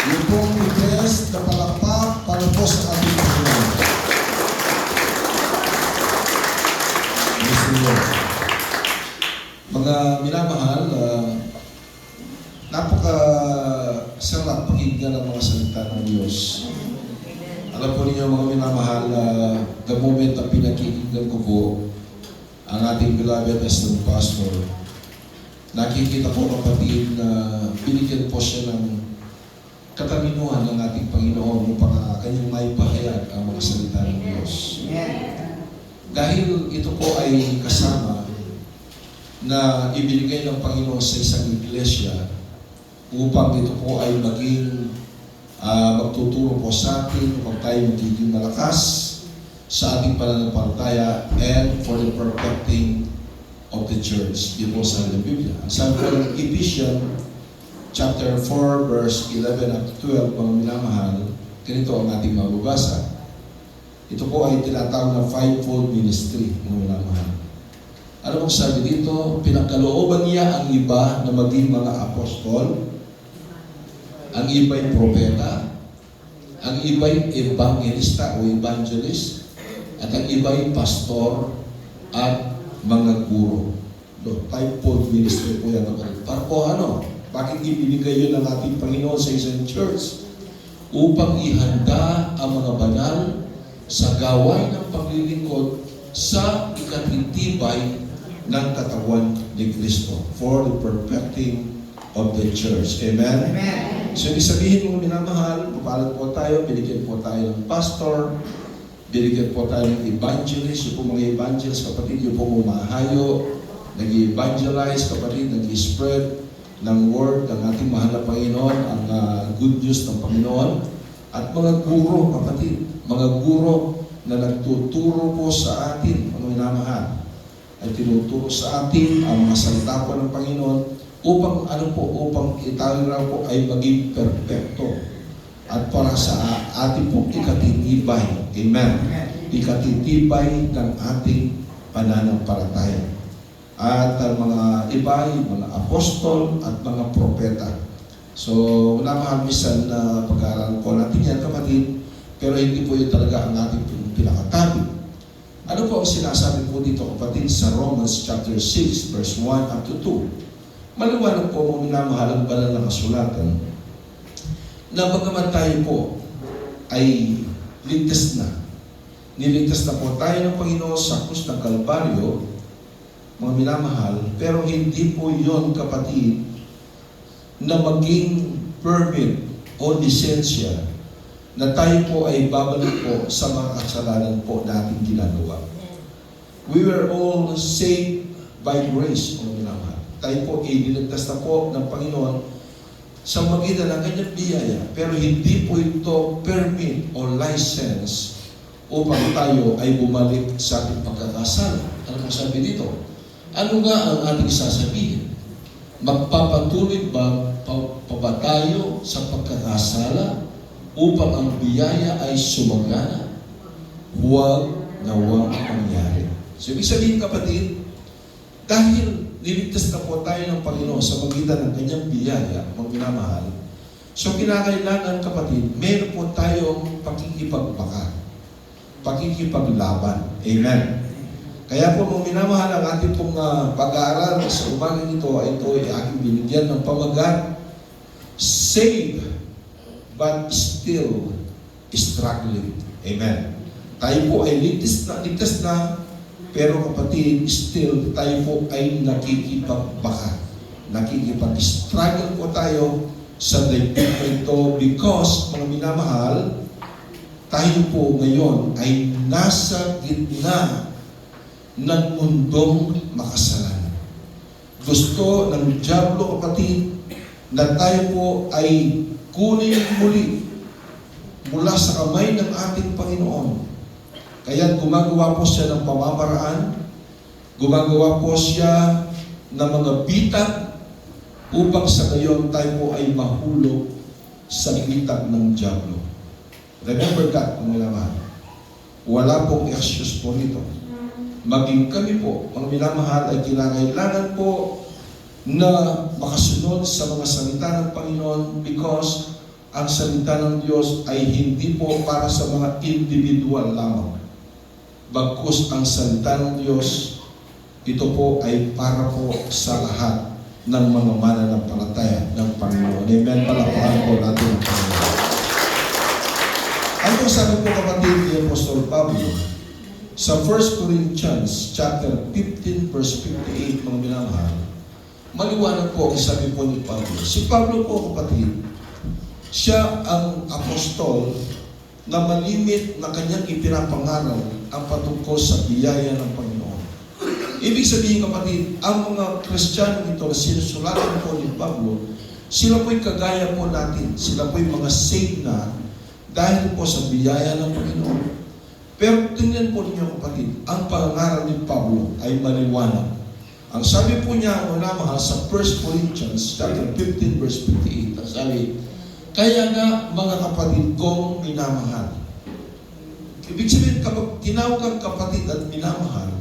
Yung pong request na palakpak para po sa ating Panginoon. Yes, Lord. Mga minamahal, napaka-sarap pakinggan ang mga salita ng Diyos. Alam po ninyo mga minamahal, the moment na pinakikinggan ko po ang ating beloved Assistant Pastor, nakikita ko kapatid na binigyan po siya ng katalinuhan ng ating Panginoon upang kanyang may pahayag ang mga salita ng Diyos. Dahil ito po ay kasama na ibinigay ng Panginoon sa isang iglesia upang ito po ay maging magtuturo po sa atin upang tayo magiging malakas sa ating pananampalataya and for the perfecting of the church. Yun po sa Biblia. Ang sabi po ng Ephesians chapter 4 verse 11 up to 12, mga minamahal, ganito ang ating mababasa. Ito po ay tinatawag na fivefold ministry, mga minamahal. Ano pong sabi dito? Pinagkalooban niya ang iba na maging mga apostol, ang iba'y propeta, ang iba'y evangelista o evangelist, at ang iba'y pastor at mga guro. Fivefold ministry po yan. Para po ano? Bakit ibinigay yun ng ating Panginoon sa isang church? Upang ihanda ang mga banal sa gawain ng paglilingkod sa ikatitibay ng katawan ni Kristo for the perfecting of the church. Amen? Amen. So, ibig sabihin mo minamahal, papalad po tayo, binigyan po tayo ng pastor, binigyan po tayo ng evangelist, yung po mga evangelist, kapatid, yung po umahayo, nag-evangelize, kapatid, nag-spread ng word ng ating mahal na Panginoon, ang good news ng Panginoon, at mga guro, kapatid, mga guro na nagtuturo po sa atin, mga minamahal, ay tinuturo sa atin ang mga salita po ng Panginoon upang upang itayo raw po ay maging perpekto at para sa ating pong ikatitibay. Amen. Ikatitibay ng ating pananampalataya. At mga iba, mga apostol at mga propeta. So, minamahal minsan na pag-aaral po natin yan, kapatid, pero hindi po yun talaga ang ating pinakatabi. Ano po ang sinasabi po dito, kapatid, sa Romans chapter 6, verse 1 up to 2? Maliwanag po mo minamahal ang banal na kasulatan na bagaman tayo po ay ligtas na. Niligtas na po tayo ng Panginoon sa krus ng Kalbaryo, mga minamahal, pero hindi po yon, kapatid, na maging permit o lisensya na tayo po ay babalik po sa mga kasalanan po natin ginagawa. We were all saved by grace, mga minamahal. Tayo po ay niligtas na po ng Panginoon sa magitan ng kanyang biyaya, pero hindi po ito permit o license upang tayo ay bumalik sa ating pagkakasala. Ano po sabi dito? Ano nga ang ating sasabihin? Magpapatuloy ba tayo sa pagkakasala upang ang biyaya ay sumagana? Huwag na huwag mangyari. So, ibig sabihin, kapatid, dahil niligtas na po tayo ng Panginoon sa magitan ng kanyang biyaya, mga minamahal, so kinakailangan, kapatid, meron po tayong pakikipagbaka, pakikipaglaban. Amen. Kaya po, mga minamahal, ang ating pong pag-aaral sa umagang ito ay aking binigyan ng pamagat, save but still struggling. Amen. Tayo po ay ligtas na, pero kapatid, still tayo po ay nakikipagbaka. Nakikipag-struggle po tayo sa daigdig na ito because, mga minamahal, tayo po ngayon ay nasa gitna ng mundong makasalanan. Gusto ng dyablo, kapatid, na tayo po ay kunin muli mula sa kamay ng ating Panginoon. Kaya gumagawa po siya ng pamamaraan, gumagawa po siya ng mga bitag upang sa gayon tayo po ay mahulog sa bitag ng dyablo. Remember that, mga minamahal. Wala pong excuse po nito. Maging kami po, mga minamahal, ay kinakailangan po na makasunod sa mga salita ng Panginoon because ang salita ng Diyos ay hindi po para sa mga individual lamang. Bagkus ang salita ng Diyos, ito po ay para po sa lahat ng mga mananampalataya ng Panginoon. Amen. Palakpakan po natin ang Panginoon. Ano sabi po kapatid ni Apostol Pablo sa 1 Corinthians chapter 15 verse 58, mga minamahal, maliwanag po ang sabi po ni Pablo. Si Pablo po kapatid, siya ang apostol na malimit na kanyang ipinapangaral ang patungkol sa biyaya ng Panginoon. Ibig sabihin kapatid, ang mga Kristiyano ito na sinusulatan po ni Pablo, sila po'y kagaya po natin. Sila po'y mga saved na dahil po sa biyaya ng Panginoon. Pero tingnan po ninyo kapatid, ang pangaral ni Pablo ay maliwanag. Ang sabi po niya, una mahal, sa 1 Corinthians chapter 15 verse 58, ang sabi, kaya nga mga kapatid kong minamahal. Ibig sabihin, kapag tinawag ang kapatid at minamahal,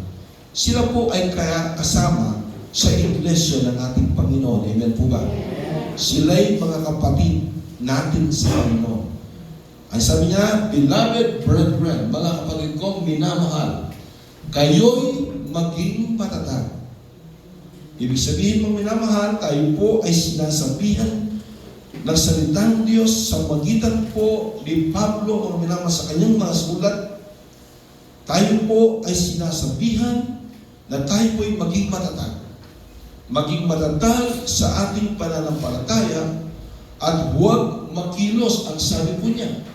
sila po ay kaya kasama sa iglesia ng ating Panginoon. Amen po ba? Sila'y mga kapatid natin sa Panginoon. Ang sabi niya, beloved brethren, mga kapatid kong minamahal, kayo'y maging matatag. Ibig sabihin mong minamahal, tayo po ay sinasabihan ng salita ng Diyos sa magitan po ni Pablo, mga minamahal, sa kanyang mga sulat. Tayo po ay sinasabihan na tayo po ay maging matatag. Maging matatag sa ating pananampalataya at huwag makilos, ang sabi po niya,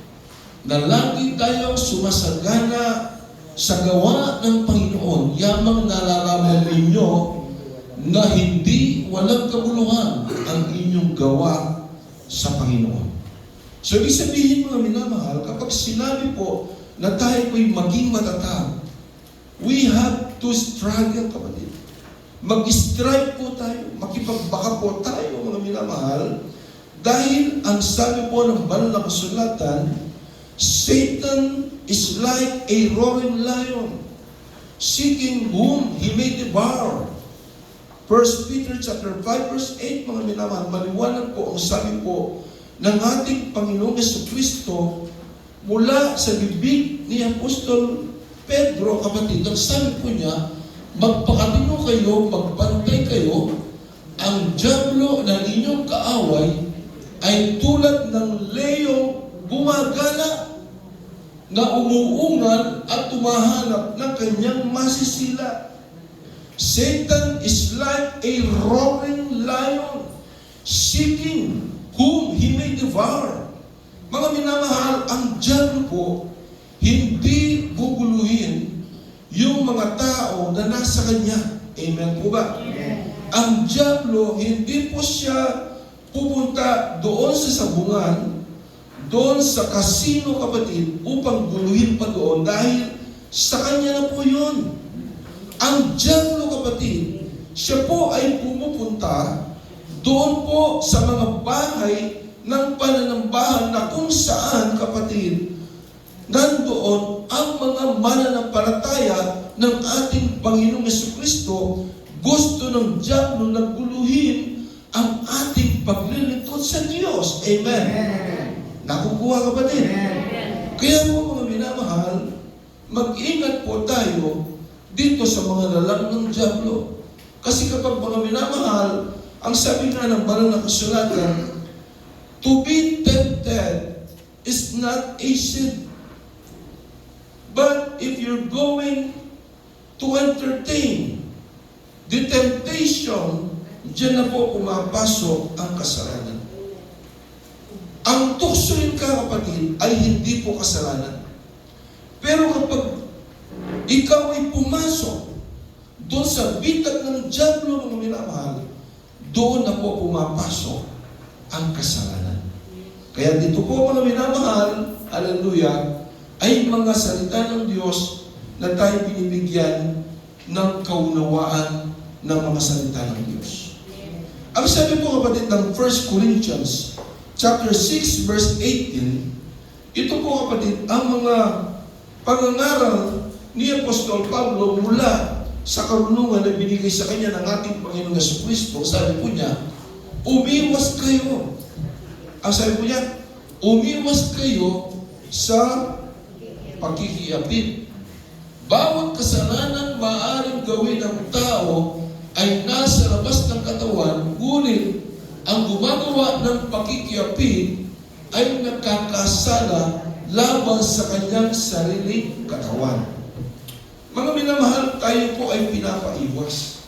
na lagi tayong sumasagana sa gawa ng Panginoon, yamang nalalaman ninyo na hindi walang kabuluhan ang inyong gawa sa Panginoon. So, ibig sabihin mga minamahal, kapag sinabi po na tayo po'y maging matatag, we have to struggle, kapatid. Mag-strive po tayo, makipagbaka po tayo mga minamahal, dahil ang sabi po ng banal na kasulatan, Satan is like a roaring lion, seeking whom he may devour. 1 Peter chapter 5 verse 8, mga minamahal, maliwanag po ang sabi po ng ating Panginoong Jesucristo mula sa bibig ni Apostol Pedro, kapatid. Ang sabi po niya, magpakatino kayo, magbantay kayo, ang dyablo na inyong kaaway ay tulad ng leyong gumagala na umuungal at tumahanap ng kanyang masisila. Satan is like a roaring lion, seeking whom he may devour. Mga minamahal, ang dyablo po, hindi guguluhin yung mga tao na nasa kanya. Amen po ba? Amen. Ang dyablo, hindi po siya pupunta doon sa sabungan, doon sa kasino, kapatid, upang guluhin pa doon dahil sa kanya na po yun. Ang dyablo, kapatid, siya po ay pumupunta doon po sa mga bahay ng pananambahan na kung saan, kapatid, nandoon ang mga mananampalataya ng ating Panginoong Jesucristo. Gusto ng dyablo na guluhin ang ating paglilingkod sa Diyos. Amen. Nakukuha, kapatid? Kaya po mga minamahal, mag-ingat po tayo dito sa mga lalang ng dyablo. Kasi kapag mga minamahal, ang sabi nga ng banal na kasulatan, to be tempted is not a sin. But if you're going to entertain the temptation, diyan na po pumapasok ang kasalanan. Ang tuksoin ka, kapatid, ay hindi po kasalanan. Pero kapag ikaw ay pumasok doon sa bitak ng dyablo, mga minamahal, doon na po pumapasok ang kasalanan. Kaya dito po mga minamahal, hallelujah, ay mga salita ng Diyos na tayo binibigyan ng kaunawaan ng mga salita ng Diyos. Ang sabi po, kapatid, ng 1 Corinthians chapter 6 verse 18, ito po, kapatid, ang mga pangangaral ni Apostol Pablo mula sa karunungan na binigay sa kanya ng ating Panginoong Jesucristo. Sabi po niya, umiwas kayo. Ang sabi po niya, umiwas kayo sa pagkikiapid. Bawat kasalanan maaaring gawin ng tao ay nasa labas ng katawan, ngunit ang gumagawa ng pakikiapid ay nakakasala laban sa kanyang sariling katawan. Mga minamahal, tayo po ay pinapaiwas.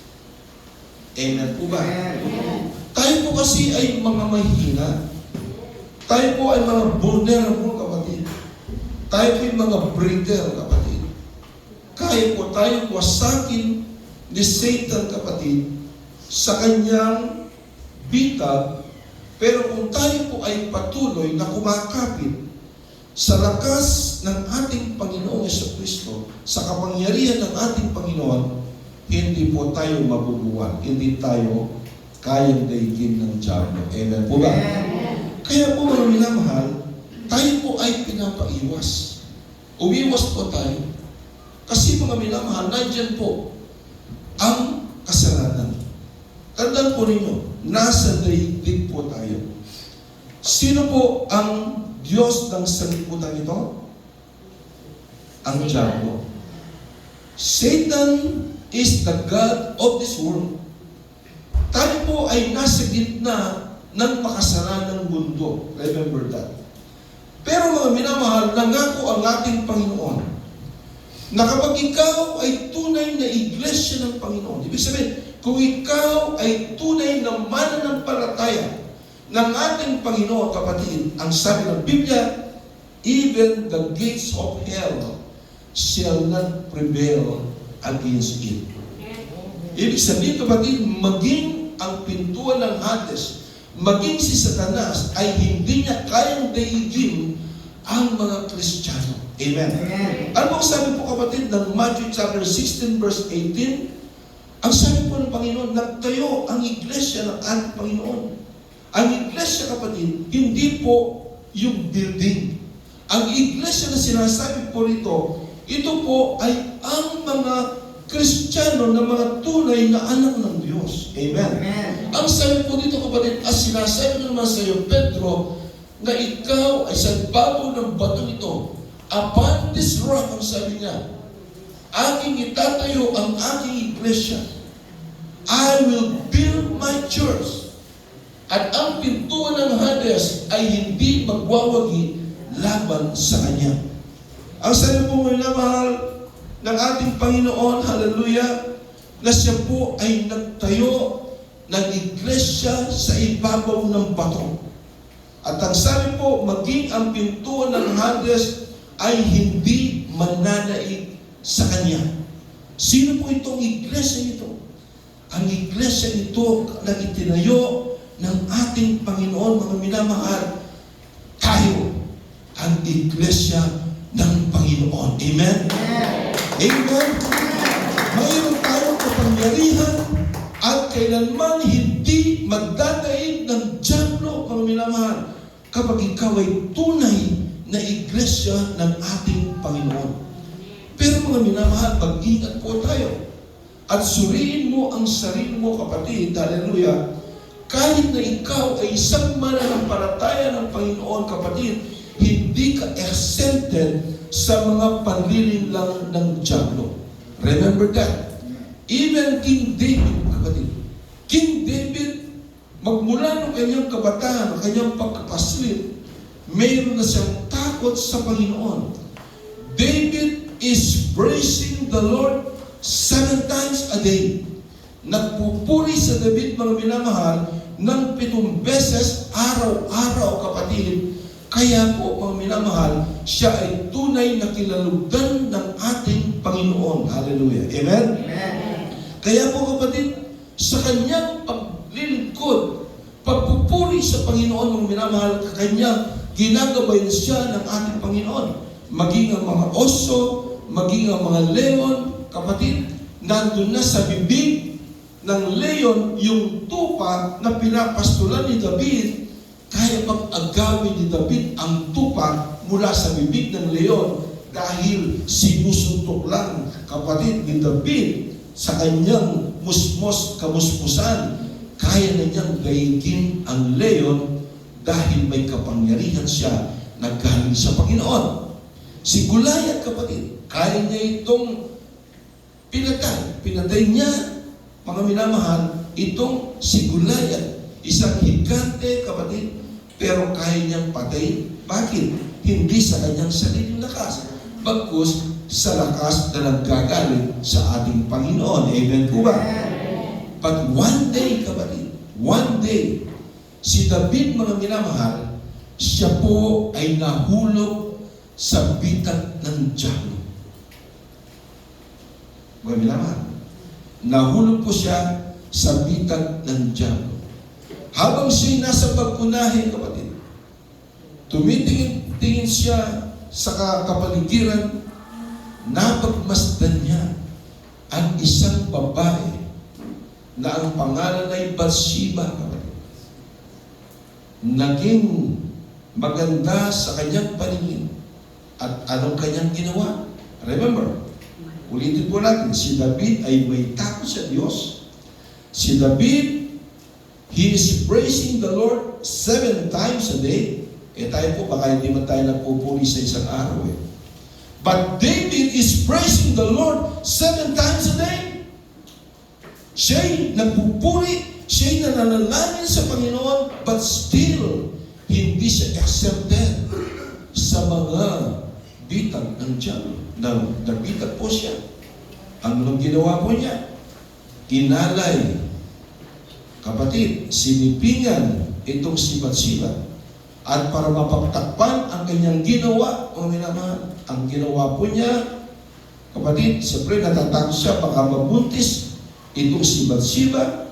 Amen po ba? Tayo po kasi ay mga mahina. Tayo po ay mga vulnerable, kapatid. Tayo po ay mga breeder, kapatid. Kaya po tayo wasakin ni Satan, kapatid, sa kanyang bitag. Pero kung tayo po ay patuloy na kumakapit sa lakas ng ating Panginoong Jesucristo, sa kapangyarihan ng ating Panginoon, hindi po tayo mabubuwan. Hindi tayo kayang daigin ng diablo. Amen po ba? Kaya po mga minamahal, tayo po ay pinapaiwas. Umiwas po tayo. Kasi mga minamahal, nandyan po ang kasalanan. Tandaan po ninyo, nasa daigdig po tayo. Sino po ang Diyos ng sanlibutan ito? Ang diablo. Satan is the God of this world. Tayo po ay nasa gitna ng makasalanang mundo. Remember that. Pero mga minamahal, nangako ang ating Panginoon na kapag ikaw ay tunay na iglesia ng Panginoon, ibig sabihin, kung ikaw ay tunay na mananampalataya ng ating Panginoon, kapatid, ang sabi ng Biblia, even the gates of hell shall not prevail against it. Ibig sabihin, kapatid, maging ang pintuan ng Hades, maging si Satanas, ay hindi niya kayang daigin ang mga Kristiyano. Amen. Ano ang sabi po, kapatid, ng Matthew chapter 16 verse 18? Ang sabi po ng Panginoon, nagtayo ang iglesia ng ating Panginoon. Ang iglesia, kapatid, hindi po yung building. Ang iglesia na sinasabi po rito, ito po ay ang mga Kristiyano na mga tunay na anak ng Diyos. Amen. Ang sabi po dito, kapatid, as sinasabi naman sa iyo, Pedro, na ikaw ay sa babaw ng bato nito. Upon this rock, ang sabi niya, aking itatayo ang aking iglesia. I will build my church. At ang pintuan ng Hades ay hindi magwawagi laban sa kanya. Ang sabi po mga mahal ng ating Panginoon, hallelujah, na siya po ay nagtayo ng iglesia sa ibabaw ng bato. At ang sabi po, maging ang pintuan ng Hades ay hindi mananaig sa kanya. Sino po itong iglesia ito? Ang iglesia ito na itinayo ng ating Panginoon, mga minamahal, tayo ang iglesia ng Panginoon. Amen? Amen? Mayroon tayong kapangyarihan at kailanman hindi magdadaig ng diablo, mga minamahal, kapag ikaw ay tunay na iglesia ng ating Panginoon. Pero mga minamahal, mag-ingat po tayo. At suriin mo ang sarili mo, kapatid, hallelujah, kahit na ikaw ay isang mananampalataya ng Panginoon, kapatid, hindi ka exempted sa mga panliling lang ng diablo. Remember that. Even King David, kapatid, King David, magmula ng kanyang kabataan, kanyang pagkapaslit, mayroon na siyang takot sa Panginoon. David is praising the Lord 7 times a day. Nagpupuri sa David, mga minamahal, ng 7 beses araw-araw, kapatid. Kaya po, mga minamahal, siya ay tunay na kilalugdan ng ating Panginoon. Hallelujah. Amen? Amen. Kaya po, kapatid, sa kanyang paglilingkod, pagpupuri sa Panginoon, mga minamahal, kanya ginagabay na siya ng ating Panginoon. Maging ang mga oso, maging ang mga leon, kapatid, nandun na sa bibig ng leon yung tupa na pinapastulan ni David. Kaya pag-agawin ni David ang tupa mula sa bibig ng leon dahil sinusuntok lang, kapatid, ni David sa kanyang musmos kamusmusan. Kaya na niyang gaigin ang leon dahil may kapangyarihan siya na galing sa Panginoon. Si Goliath, kapatid, kaya niya itong pinatay niya, mga minamahal, itong si Goliath, isang higante, kapatid, pero kaya niyang patay. Bakit? Hindi sa kanyang sariling lakas, bagkus sa lakas na nanggagaling sa ating Panginoon. Amen po ba? But one day, kapatid, one day, si David, mga minamahal, siya po ay nahulog sa bitak ng diablo. Mga minamahal, nahulog po siya sa bitak ng diablo. Habang siya'y nasa pagpunahin, kapatid, tumitingin siya sa kapaligiran, napagmasdan niya ang isang babae na ang pangalan ay Bathsheba, kapatid. Naging maganda sa kanyang paningin. At anong kanyang ginawa? Remember, ulitin po natin, si David ay may takot sa Diyos. Si David, he is praising the Lord 7 times a day. Tayo po, baka hindi man tayo nagpupuri sa isang araw eh. But David is praising the Lord 7 times a day. Siya'y nagpupuri, siya'y nananalangin sa Panginoon, but still, hindi siya accepted sa mga bitag ng diablo. Nabitag po siya. Ang ginawa po niya, inalay, kapatid, sinipingan itong si Bathsheba. At para mapagtakpan ang kanyang ginawa, o minamahal, ang ginawa po niya, kapatid, siyempre natatakot siya, baka mabuntis itong si Bathsheba.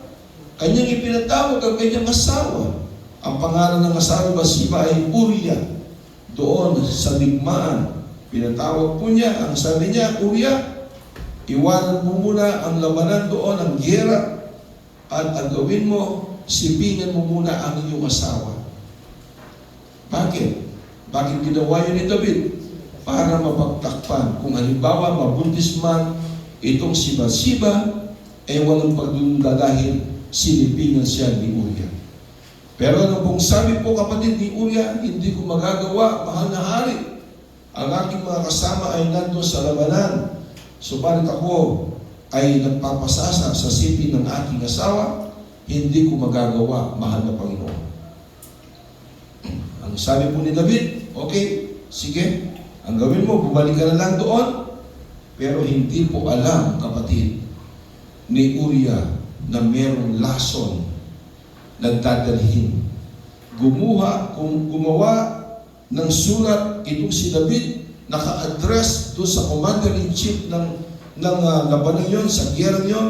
Kanyang ipinatawag ang kanyang asawa. Ang pangalan ng asawa Bathsheba ay Uriah. Doon sa digmaan, pinatawag po niya, ang sabi niya, Uriah, iwanan mo muna ang labanan doon, ang giyera, at ang gawin mo, sipingan mo muna ang iyong asawa. Bakit? Bakit ginawa yun ni David? Para mapagtakpan. Kung halimbawa, mabuntis man itong si Bathsheba, walang pagdunda dahil sinipingan siya ni Uriah. Pero ano pong sabi po, kapatid, ni Uriah, hindi ko magagawa, mahal na hari. Ang aking mga kasama ay nandun sa labanan. Subalit ako ay nagpapasasa sa sipin ng aking asawa, hindi ko magagawa, mahal na Panginoon. Ang sabi po ni David, okay, sige, ang gawin mo, bumalik ka na lang doon. Pero hindi po alam, kapatid, ni Uriah na merong lason na dadalhin. Gumawa ng sulat itong si David, naka-address doon sa commander-in-chief ng labanan yon, sa giyerang yon.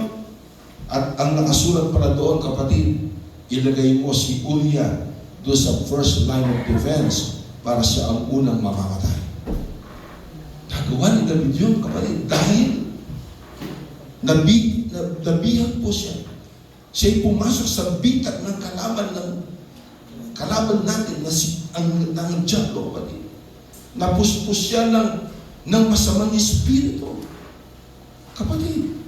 At ang nakasulat pala doon, kapatid, ilagay mo si Uriah doon sa first line of defense para siya ang unang mamamatay. Nagawa ni David yun, kapatid, dahil nabihan po siya. Siya'y pumasok sa bitak ng kalaban natin na ang diablo, kapatid. Napuspos siya ng masamang espiritu. Kapatid,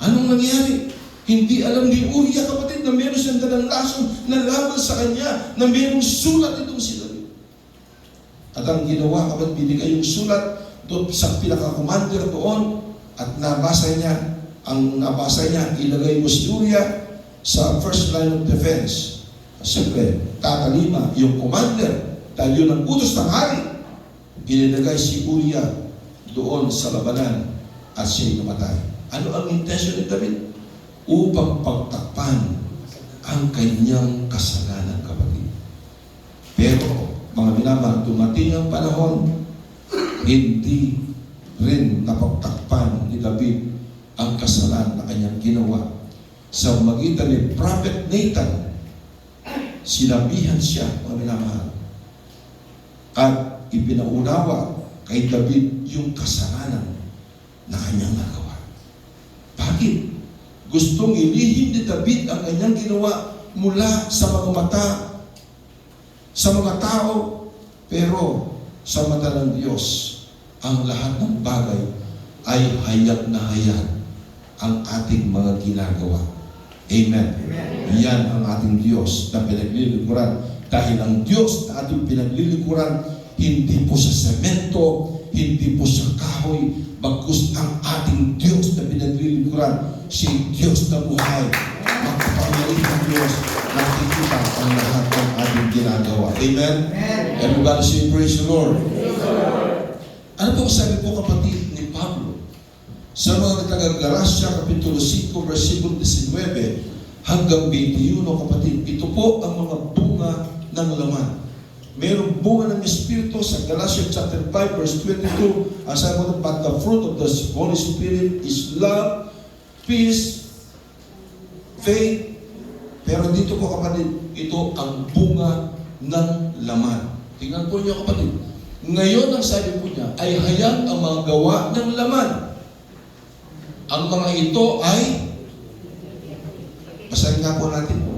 anong nangyari? Hindi alam ni Uriah, kapatid, na meron siyang dalang lason na laban sa kanya, na merong sulat itong si David. At ang ginawa, kapatid, binigay yung sulat doon sa pinaka-commander doon, at nabasa niya, ilagay mo si Uriah sa first line of defense. Siyempre, tatalima yung commander, dahil yun ang utos ng hari. Inilagay si Uriah doon sa labanan at siya'y namatay. Ano ang intention ni David? Upang pagtakpan ang kanyang kasalanan, kapatid. Pero, mga minamahal, dumating ang panahon, hindi rin napagtakpan ni David ang kasalanan na kanyang ginawa. Sa magitan ni Prophet Nathan, sinabihan siya, mga minamahal, at ipinaunawa kay David yung kasalanan na kanyang nagawa. Bakit? Gustong ilihim ni David ang kanyang ginawa mula sa mga mata, sa mga tao, pero sa mata ng Diyos, ang lahat ng bagay ay hayag na hayag ang ating mga ginagawa. Amen. Amen. Yan ang ating Diyos na pinaglilingkuran Dahil ang Diyos na ating pinaglilingkuran, hindi po sa semento, hindi po sa kahoy, bagkus ang ating Diyos na pinaglilingkuran, siya'y Diyos na buhay. Makapangyarihan Diyos, nakikita ang lahat ng ating ginagawa. Amen? Everybody say, praise the Lord. Ano po sabi po kapatid ni Pablo? Sa mga taga-Galatia, Kapitulo 5, versikulo 19 hanggang 21, kapatid, ito po ang mga bunga ng laman. Mayroong bunga ng Espiritu sa Galatians chapter 5, verse 22. Ang sabi mo, but the fruit of the Holy Spirit is love, peace, faith. Pero dito po kapatid, ito ang bunga ng laman. Tingnan po niyo kapatid. Ngayon ang sabi po niya, ay hayag ang mga gawa ng laman. Ang mga ito ay, basahin nga po natin.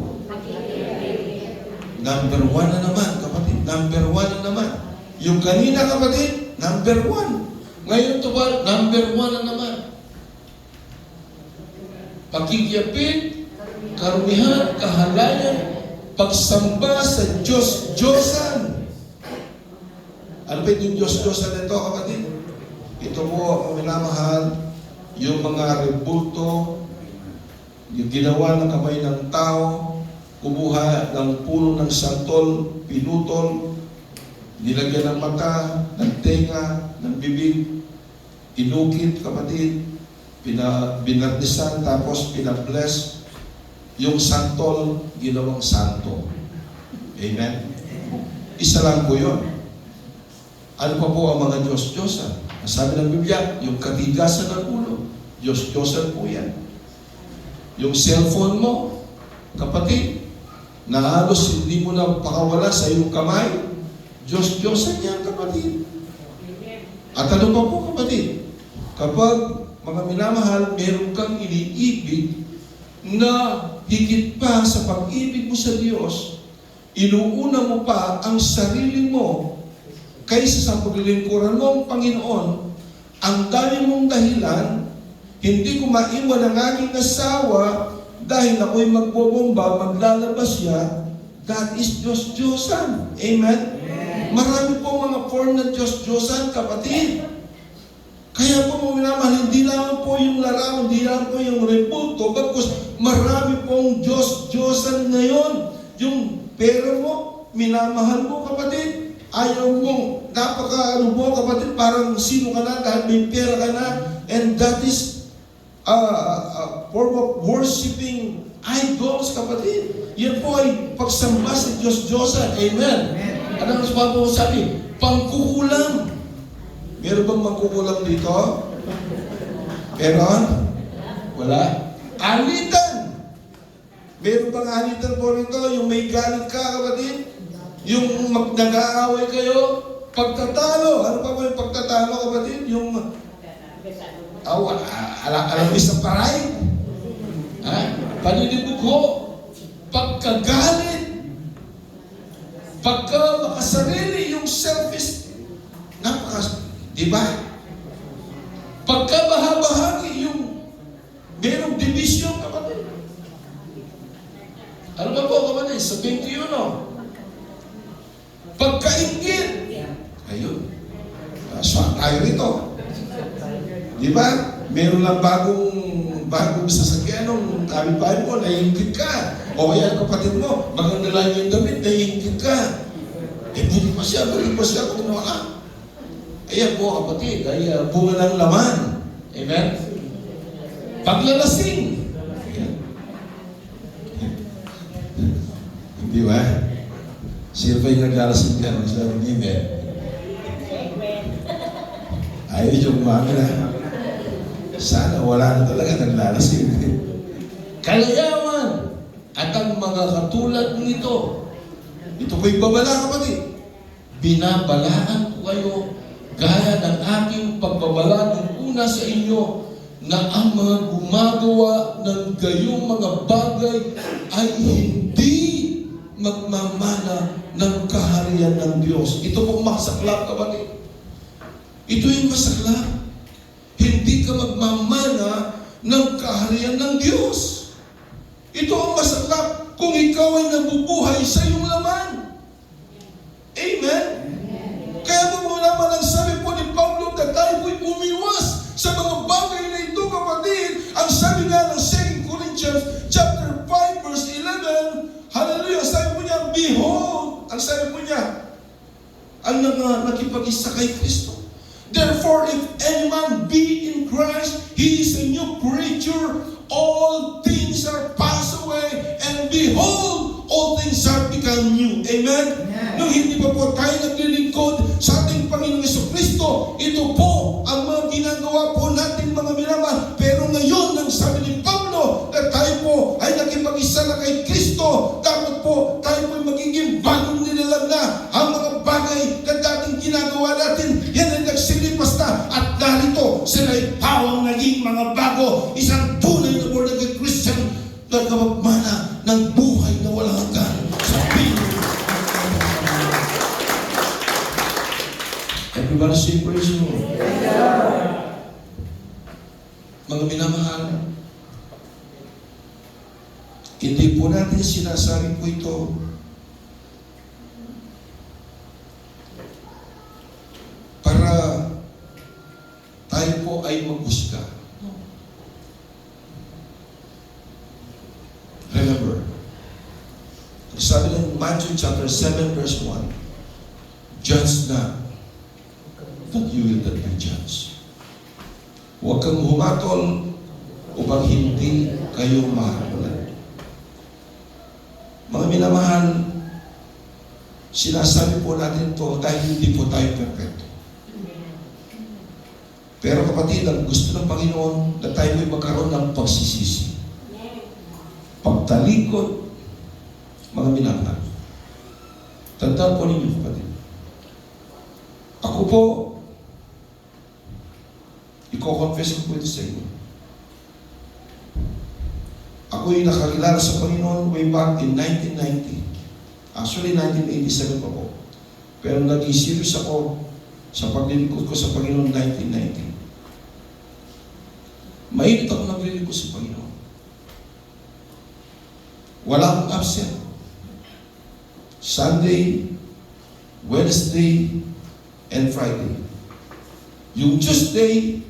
Number 1 na naman, kapatid. Number 1 na naman. Yung kanina, kapatid, number 1. Ngayon ito ba, number 1 na naman. Pakikiyapin, karumihan, kahalayan, pagsamba sa Diyos-Diyosan. Ano ba yung Diyos-Diyosan nito, kapatid? Ito po ang minamahal, yung mga rebulto, yung ginawa ng kamay ng tao, kumuha ng puno ng santol, pinutol, nilagyan ng mata, ng tenga, ng bibig, inukit, kapatid, binarnisan, tapos pinabless, yung santol, ginawang santo. Amen? Isa lang po yun. Ano pa po ang mga Diyos-Diyosan? Ang sabi ng Biblia, yung katigasan ng ulo, Diyos-Diyosan po yan. Yung cellphone mo, kapatid, na halos hindi mo na pakawala sa iyong kamay, Diyos-Diyosan yan, kapatid. At ano pa po, kapatid? Kapag, mga minamahal, meron kang iniibig na higit pa sa pag-ibig mo sa Diyos, inuuna mo pa ang sarili mo kaysa sa paglilingkuran mo ang Panginoon, ang dami mong dahilan, hindi ko maiwan ang aking asawa dahil ako'y magbobomba, maglalabas siya, that is Diyos-Diyosan. Amen? Marami po mga form ng Diyos-Diyosan, kapatid. Kaya po mga minamahal, hindi lang po yung larawan, hindi lang po yung rebulto, bagkus marami pong Diyos-Diyosan ngayon. Yung pera mo, minamahal mo, kapatid. Ayaw mong, napaka-ano mo, kapatid, parang sino ka na dahil may pera ka na, and that is a form of worshiping idols, kapatid. Yan po ay pagsamba sa Diyos-Diyosan. Amen. Ano ang sabi? Pangkukulam. Meron bang mangkukulam dito? Meron? Wala? Alitan. Meron bang alitan po rito? Yung may galit ka, kapatid? Yung nag-aaway kayo? Pagtatalo. Ano pa po yung pagtatalo, kapatid? Yung alabis ng paray? Paninibugho? Pagkagalit? Pagka makasarili, yung selfish, di ba? Pagka bahabahagi, yung merong division, kapatid. Ano ba po, kapatid? Sa 21, pagkaingit. Ayun. Swak tayo rito. Di ba? Meron lang bagong sasakyan nung kapitbahay mo, naiingit ka. O kaya kapatid mo, maganda lang yung damit, naiingit ka. Buti pa siya kung wala. Ayan po kapatid, ay bunga ng laman. Amen? Paglalasing. Ayan. Di ba? Sino pa yung naglalasing ka? Sabi niya, Amen. Ayaw yung umaga na. Sana wala na talaga naglalasing. Kalayawan at ang mga katulad nito. Ito po'y babala, kapatid. Binabalaan ko kayo gaya ng aking pagbabala ng una sa inyo na ang mga gumagawa ng gayong mga bagay ay hindi magmamana ng kaharian ng Diyos. Ito pong masaklap, kapatid. Ito yung masaklap. Hindi ka magmamana ng kaharian ng Diyos. Ito ang masaklap kung ikaw ay nabubuhay sa iyong laman. Ang sabi po niya, ang nakipag-isa kay Kristo. Therefore, if any man be in Christ, he is a new creature. All things are passed away, and behold, all things have become new. Amen? Nung hindi pa po tayo naglilingkod sa ating Panginoong Jesucristo, ito po ang mga ginagawa po natin mga minamahal. Pero ngayon, ang sabi ni Pablo, na tayo po ay nakipag-isa na kay Kristo, dapat po tayo po ay magiging bagong nilalang na. Ang mga bagay na dating ginagawa natin, yan ay nagsilipas na. At narito, sila ay pawang naging mga bago, isang tunay na born again Christian na kamagmana ng buhay na walang hanggan sa Pilipinas. Everybody say praise the Lord. Mga minamahal, hindi po natin sinasabi po ito para tayo po ay maghusga. Remember, sabi ng Matthew chapter 7 verse 1, judge not, that you will not be judged. Huwag kang humatol upang hindi kayo mahalan. Mga minamahal, sinasabi po natin ito dahil hindi po tayo perfecto. Pero kapatid, ang gusto ng Panginoon na tayo ay magkaroon ng pagsisisi. Pagtalikod, mga minamahal. Tandaan po ninyo, kapatid. Ako po, i-confess ko po ito sa inyo. Ako yung nakakilala sa Panginoon way back in 1990. Actually, 1987 pa po. Pero naging serious ako sa paglilingkod ko sa Panginoon 1990. Mainit ako naglilingkod sa Panginoon. Wala akong absent. Sunday, Wednesday, and Friday. Yung Tuesday,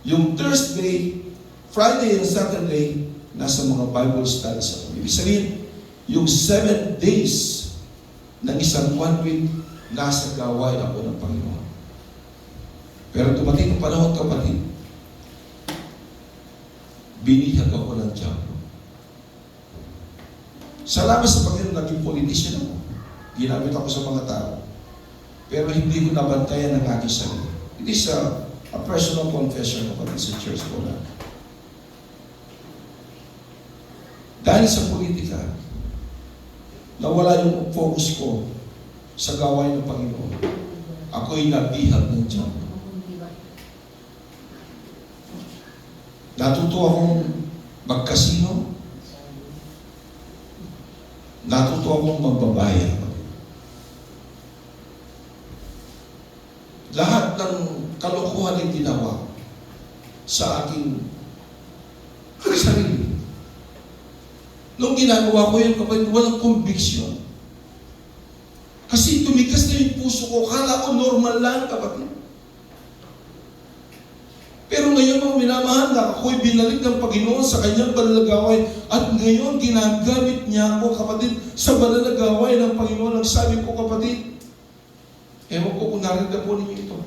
yung Thursday, Friday, and Saturday, nasa mga Bible studies ako. Ibig sabihin, yung 7 days ng isang 1 week, nasa gawain ako ng Panginoon. Pero dumating ang panahon, kapatid, binihag ako ng Diablo. Salamat sa Panginoon, naging politician ako. Ginamit ako sa mga tao. Pero hindi ko nabantayan ang aking sarili. It is a personal confession kapatid sa church ko na. Dahil sa politika, nawala yung focus ko sa gawain ng Panginoon. Ako'y nabihag ng Diyan. Natuto akong magkasino. Natuto akong magbabayad. Lahat ng kalokohan ay ginawa sa aking sarili. Nung ginagawa ko yun, kapatid, walang conviction. Kasi tumigas na yung puso ko. Kala ko normal lang, kapatid. Pero ngayon, mga minamahal na ako'y binalik ng Panginoon sa kanyang banalagaway. At ngayon, ginagamit niya ako, kapatid, sa banalagaway ng Panginoon. Ang sabi ko, kapatid, ewan ko kung narinig po ninyo ito.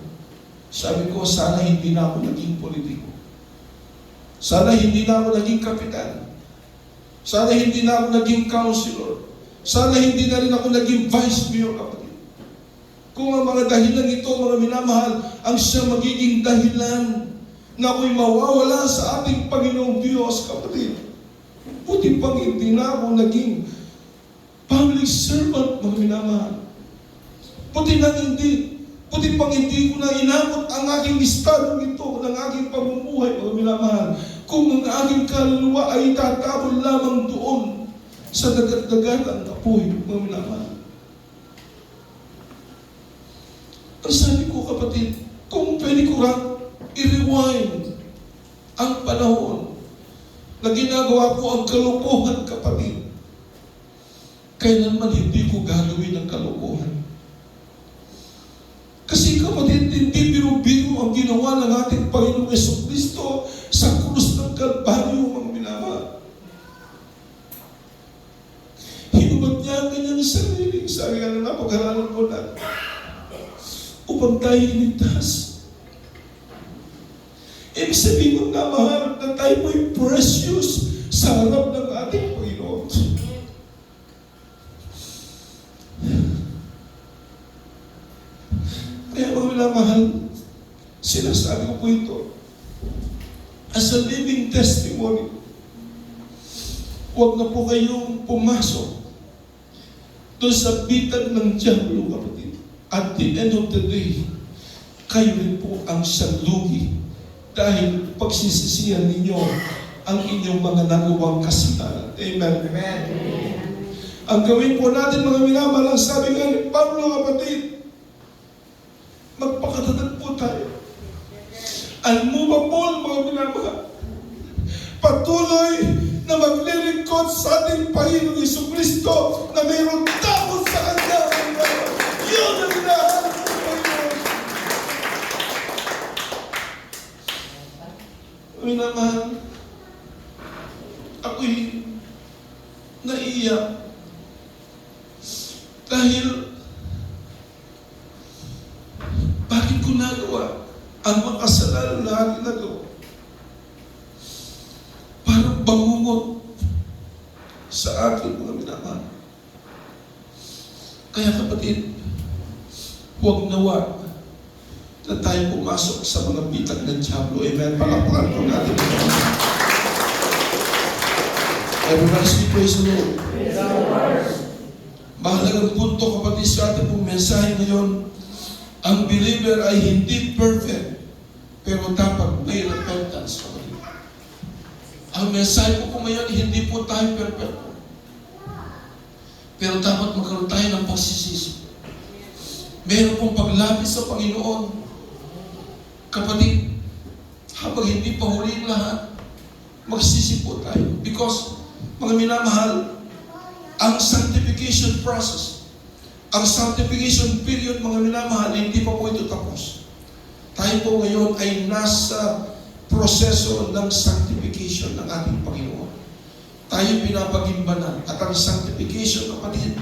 Sabi ko, sana hindi na ako naging politiko. Sana hindi na ako naging kapitan. Sana hindi na ako naging counselor. Sana hindi na rin ako naging vice mayor, kapatid. Kung ang mga dahilan ito, mga minamahal, ang siya magiging dahilan na ako'y mawawala sa ating Panginoong Diyos, kapatid. Buti pang hindi na ako naging public servant, mga minamahal. Buti pang hindi ko na inabot ang aking estado ito ng aking pamumuhay, mga minamahal. Kung ang aking kaluluwa ay tatapon lamang doon sa dagat-dagat ng apoy, mga minamahal. Ang sabi ko, kapatid, kung pwede ko lang i-rewind ang panahon na ginagawa ko ang kalokohan, kapatid, kailanman hindi ko gagawin ang kalokohan. Kasi kapatid, hindi biro-biro ang ginawa ng ating Panginoong Jesucristo sa krus ng Kalbaryo, mga minamahal. Hinubad niya ang kanyang sarili. Sabi nga ng upang tayo iligtas. Ibig sabihin mo na mahal na tayo po'y precious sa harap ng ating Panginoon. Kaya mga minamahal, sinasabi ko po ito as a living testimony. Huwag na po kayong pumasok doon sa bitag ng diablo, kapatid. At the end of the day, kayo rin po ang sanlugi dahil pagsisisihan ninyo ang inyong mga nagawang kasalanan. Amen. Amen. Ang gawin po natin, mga minamahal, ang sabi nga ni Pablo, kapatid, magpakatatag po tayo. Unmovable, mga minamahal. Patuloy na maglilingkod sa ating Panginoong Jesucristo na mayroon takot sa Kanya. Yun ang lahat ng Panginoon. Minamahal, ako'y naiyak dahil bakit ko nagawa ang mga kasalanan na aking nagawa? Parang bangungot sa akin, mga minamahal. Kaya kapatid, huwag nawa na tayo pumasok sa mga bitag ng diablo. Amen. Palakpakan po natin. Everybody say praise the Lord. Mahalagang punto, kapatid, sa ating pong mensahe ngayon, ang believer ay hindi perfect, pero dapat may repentance, kapatid. Ang mensahe ko po ngayon, hindi po tayo perfect. Pero dapat magkaroon tayo ng pagsisisi. Meron pong paglapit sa Panginoon. Kapatid, habang hindi pa huli ang lahat, magsisi po tayo. Because, mga minamahal, ang sanctification process, ang sanctification period, mga minamahal, hindi pa po ito tapos. Tayo po ngayon ay nasa proseso ng sanctification ng ating Panginoon. Tayo pinapagimbanan. At ang sanctification, kapatid,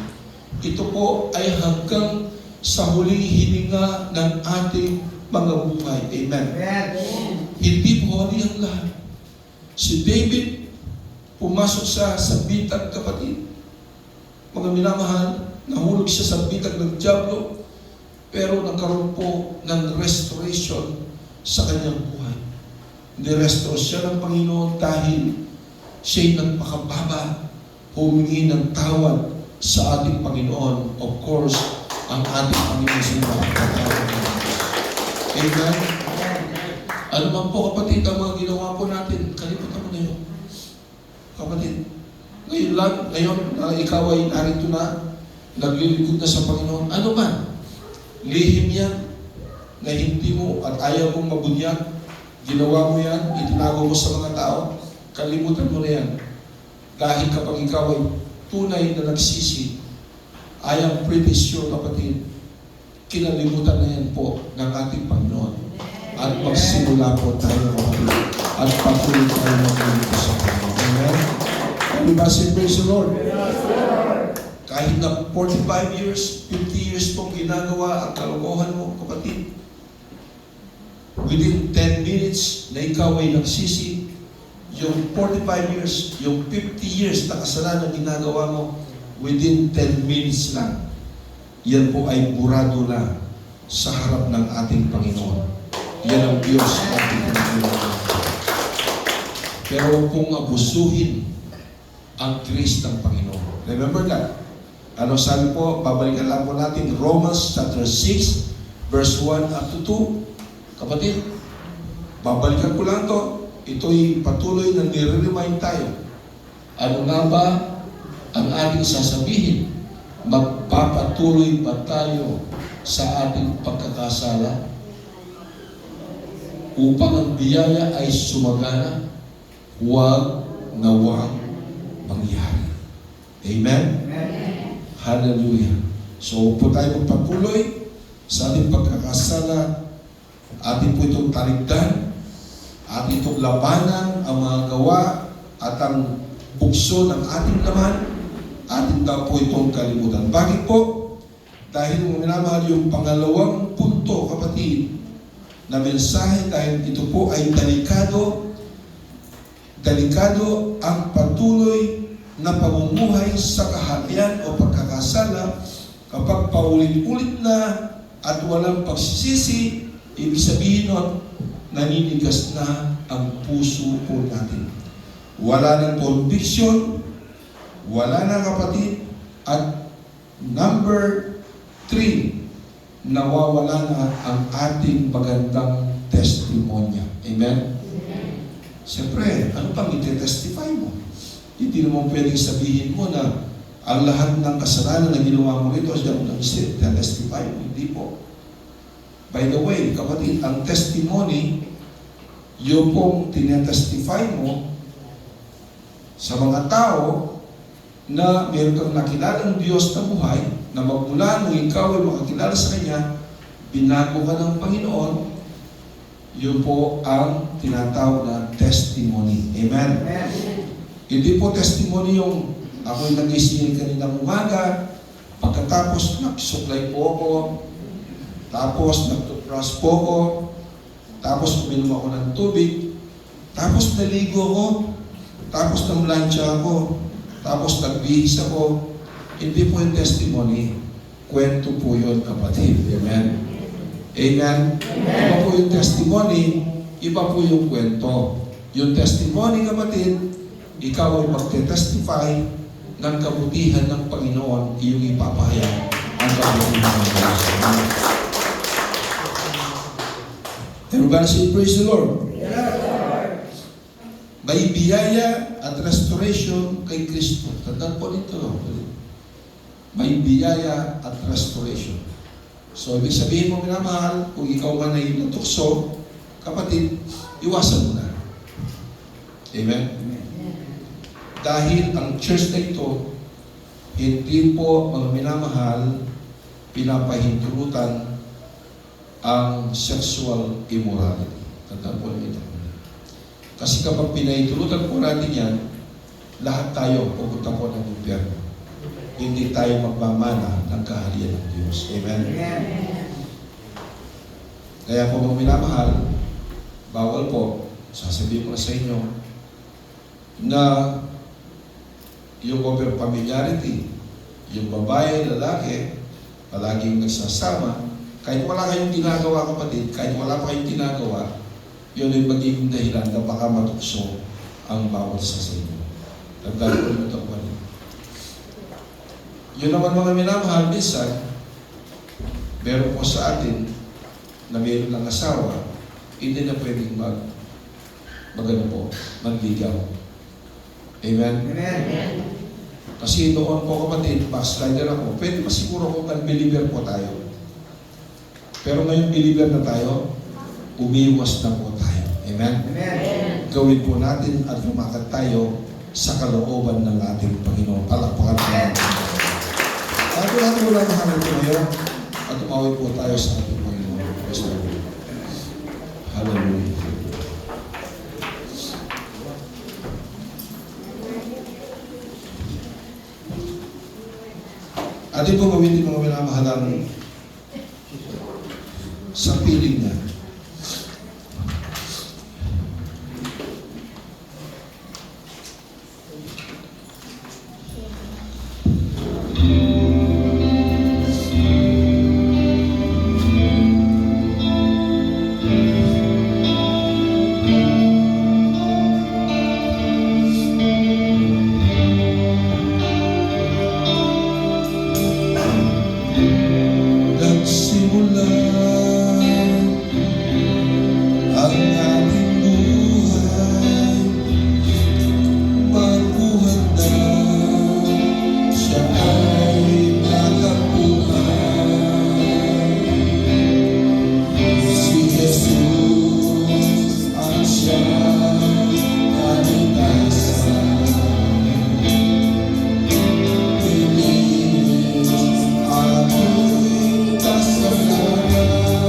ito po ay hanggang sa huling hininga ng ating mga buhay. Amen. Hindi po huli ang lahat. Si David, pumasok siya sa bitag, kapatid. Mga minamahal, nahulog siya sa bitag ng diablo, pero nagkaroon po ng restoration sa kanyang buhay. Nirestore siya ng Panginoon dahil siya'y nagpakababa, humingi ng tawad sa ating Panginoon. Of course, ang ating Panginoon sa napakatawad. Amen? Ano man po, kapatid, ang mga ginawa po natin, kalimutan mo na yun. Kapatid, ngayon na ikaw ay narito na, naglilingkod na sa Panginoon, ano man, lihim yan, na hindi mo at ayaw mong mabunyag, ginawa mo yan, itinago mo sa mga tao, kalimutan mo na yan. Dahil kapag ikaw ay tunay na nagsisi, I am pretty sure, kapatid, kinalimutan na yan po ng ating Panginoon. At magsimula po tayo, kapatid, at patuloy tayo maglilingkod sa Panginoon. Amen? Diba say praise the Lord? Kahit na 45 years, 50 years pong ginagawa ang kalokohan mo, kapatid, within 10 minutes na ikaw ay nagsisi, yung 45 years, yung 50 years na kasalanan ginagawa mo, within 10 minutes lang, yan po ay burado na sa harap ng ating Panginoon. Yan ang Diyos na ating Panginoon. Pero kung abusuhin ang grace ng Panginoon. Remember that. Ano sabi po, babalikan lang po natin, Romans chapter 6, verse 1 up to 2. Kapatid, babalikan ko lang to. Ito'y patuloy na nire-remind tayo. Ano nga ba ang ating sasabihin? Magpapatuloy ba tayo sa ating pagkakasala upang ang biyaya ay sumagana? Huwag nawang mangyari. Amen? Hallelujah. So, po tayo magpatuloy sa ating pagkakasala, ating po itong taligdan, ating itong labanan, ang mga gawa, at ang bukso ng ating laman, ating daw po itong kalimutan. Bakit po? Dahil minamahal yung pangalawang punto punto, kapatid, na mensahe dahil ito po ay delikado ang patuloy na pamumuhay sa kaharian o pagkakasala kapag paulit-ulit na at walang pagsisisi. Ibig sabihin nun, naninigas na ang puso po natin. Wala ng conviction, wala na, kapatid. At number 3, nawawala na ang ating magandang testimonya. Amen? Siyempre, ano pang iti-testify mo? Hindi naman pwedeng sabihin mo na ang lahat ng kasalanan na ginawa mo rito siya ang iti-testify mo. Hindi po. By the way, kapatid, ang testimony, yung pong tinetestify mo sa mga tao na meron kang nakilalang Diyos na buhay, na magmula nung ikaw ay makakilala sa Kanya, binago ka ng Panginoon, yun po ang tinatawag na testimony. Amen? Amen. Hindi po testimony yung ako'y nagising kaninang umaga, pagkatapos nagsuklay po ako, tapos nagtutbrush po ako, tapos uminom ako ng tubig, tapos naligo ako, tapos namlansya ako, tapos nagbihis ako. Hindi po yung testimony. Kwento po yun, kapatid. Amen? Amen? Iba po yung testimony, iba po yung kwento. Yung testimony, kapatid, ikaw ay magte-testify ng kabutihan ng Panginoon, iyong ipapahayag ang kabutihan ng Diyos. Everybody say, praise the Lord. May biyaya at restoration kay Kristo. Tandaan po dito. May biyaya at restoration. So, ibig sabihin mo, minamahal, kung ikaw man ay natukso, kapatid, iwasan mo na. Amen? Dahil ang church na ito, hindi po, mga minamahal, pinapahintulutan ang sexual immorality. Tandaan po ito. Kasi kapag pinahintulutan po natin yan, lahat tayo pupunta po ng impyerno. Hindi tayo magmamana ng kaharian ng Diyos. Amen? Kaya po mga minamahal, bawal po, sasabihin ko na sa inyo, na yung over familiarity, yung babae, lalaki, palaging nagsasama, kahit wala kayong ginagawa, kapatid, kahit wala pa kayong ginagawa, yun ay magiging dahilan na baka matukso ang bawat isa sa inyo. Tandaan ko ito po. Yun naman mga minamahal, minsan, meron po sa atin na meron ng asawa, hindi na pwedeng magligaw. Amen? Amen. Kasi noon po, kapatid, backslider ako, pwede masiguro kung unbeliever po tayo. Pero ngayon believer na tayo, umiwas na po tayo. Amen? Amen. Gawin po natin at lumakad tayo sa kalooban ng ating Panginoon. Palakpakan po natin. Bago natin wala na kami po ngayon, at tumawid po tayo sa ating Panginoon. Hallelujah. Atin po gawin din mga minamahalang sa piling niya. Nagsimula ang ating buhay, mabuhat na siya ay nakabuhay. Si Jesus ang siyang kaligtasan. Piliin ako'y kasalanan.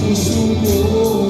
puso ko.